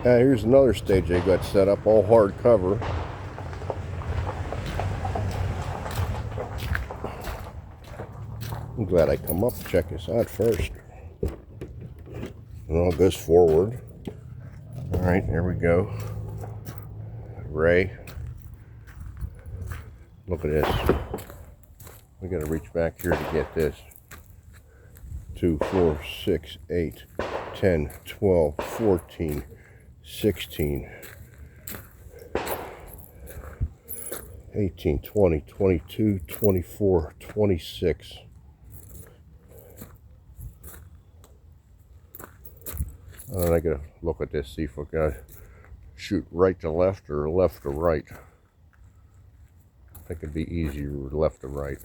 Here's another stage they got set up, all hard cover. I'm glad I come up to check this out first. Well, it goes forward. All right, there we go. Ray. Look at this. We got to reach back here to get this. 2, 4, 6, 8, 10, 12, 14, 16, 18, 20, 22, 24, 26. And I gotta look at this, see if we gotta shoot right to left or left to right. I think it'd be easier left to right.